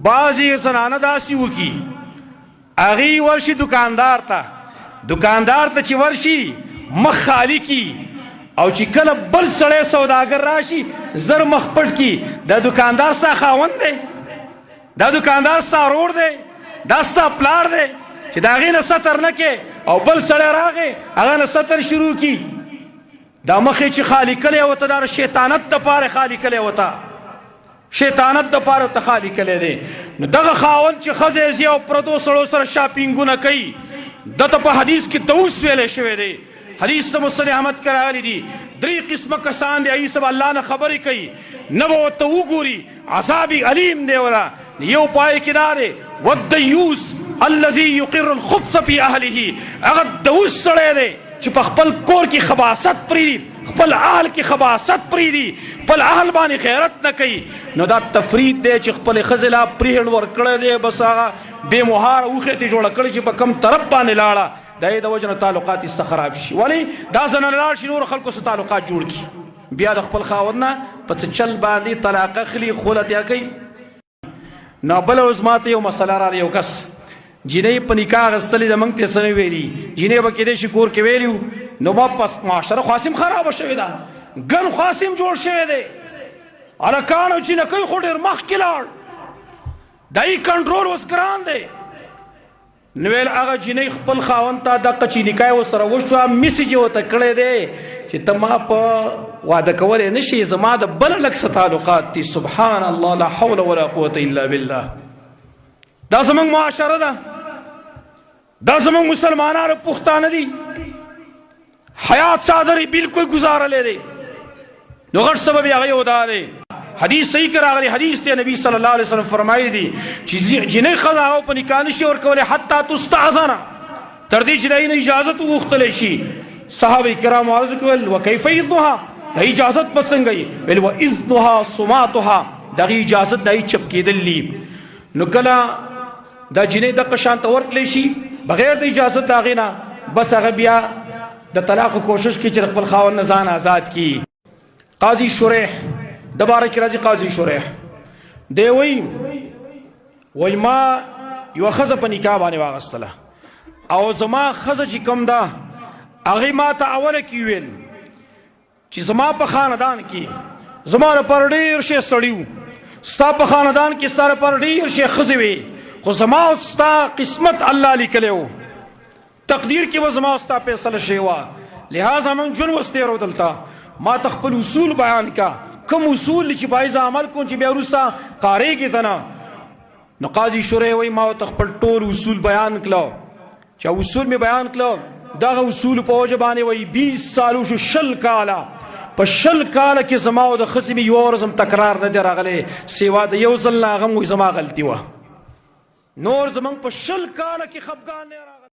بعضی زنانه داسې وکي هغې ورشي دکاندار ته چې ورشي مخ خالي کی او چې کله بل سړی سوداګر راشي زر مخ پټ کی دا دکاندار ستا خاوند دی دا دکاندار ستا ورور دی دا ستا پلار دی چې د هغې نه ستر نه کې او بل سړی راغی هغه نه ستر شروع کی دا مخې چې خالي کلی ورته دا شیطانت دپاره خالي کلی ورته شیطانت دپاره ورته خالي کلی دی نو دغه خاوند چې ښځه ځي او پردو سړو سره شاپینګونه کوي دته په حدیث کې دوس ویلی شوی دی حدیث ته مسند احمد کې راغلی دي درې قسمه کسان دي هغې سبه الله نه خبرې کوي نه به ورته وګوري عذاب علیم دی ولا یو پای کې دا دی والدیوس الذي يقر الخبث في اهله هغه دوس سړی دی چې په خپل کور کې خباثت پرېږدي خپل اهل کې خباثت پرېږدي خپل اهل باندې غیرت نه کوي نو دا تفرید دی چې خپلې ښځې لا پرېهړ ورکړی دی بس هغه بې مهاره اوښې ترې جوړه کړې چې په کم طرف باندې لاړه د یې د وجه نه تعلقات یې خراب شي ولې دا زنانه لاړ شي نورو خلکو سره تعلقات جوړ کړي بیا د خپل خاوند نه په څه چل باندې طلاق اخلي خولتیا کوي نو بله ورځ ماته یو مسله راغله یو کس جینۍ په نکاح اخیستلې د موږ ته څه نه ویلي جینۍ به کیدای شي کور کې ویلي نو ما پس معاشره خاصم خرابه شوې ده ګن خاصم جوړ شوی دی هلکان او چینکۍ خو ډېر مخکې لاړ د یې کنټرول اوس ګران دی نو ویل هغه جینۍ خپل خاوند ته دقه چې نکاح ورسره وشوه میسج یې ورته کړی دی چې ته ما په واده کولی نه شي زما د بله لږ څه تعلقات دي سبحان الله لا حول ولا قوة الا بالله دا زمونږ معاشره ده دا زمونږ مسلمانانو پښتانه دي حیات صادرې بالکل گزارلی دی نو غټ سبب یې هغه یو دا دی حدیث صحیح کې راغلی حدیث دی نبی صلی الله علیه وسلم فرمایلی دي چې جینۍ ښځه هغه په نکاح نشي ورکولی حتی تستأذنه تر دې چې د هغې نه اجازت وغوښتلی شي صحابه کرامو عرض وکړل وکیف اذنها د اجازت به څنګه وي ویل واذنها صماتها د هغې اجازت د هغې چپ کېدل دي نو کله دا جینۍ دقه شان ته ورکړلی شي بغیر د اجازت د هغې نه بس هغه بیا د طلاقو کوشش کوي چې د خپل خاوند نه ځان آزاد کړي قاضي شریح د باره کې راځي قاضي شریح دی وایي ما یوه ښځه په نکاح باندې واخیستله او زما ښځه چې کوم ده هغې ما ته اوله کې ویل چې زما په خاندان کې زما لپاره ډېر شی سړي وو ستا په خاندان کې ستا لپاره ډېر شی ښځې وې خو زما او ستا قسمت الله لیکلی و تقدیر کې به زما او ستا فیصله شوې وه لہذا موږ ژوند وستېرو دلته ما ته خپل اصول بیان کا کوم اصول چې باید زه عمل کوم چې بیا وروسته کارېږي ته نه نو قاضي شریح وایي ما ورته خپل ټول اصول بیان کړه چې اصول مې بیان کړه دغه اصولو په وجه باندې وایي 20 سال وشو 20 کاله په 20 کاله کې زما او د ښځې مې یوه ورځ هم تکرار نه دی راغلی سوا د یو ځل نه هغه هم وایي زما غلطي وه نور زمونږ په 20 کاله کې خفګان نه راغلی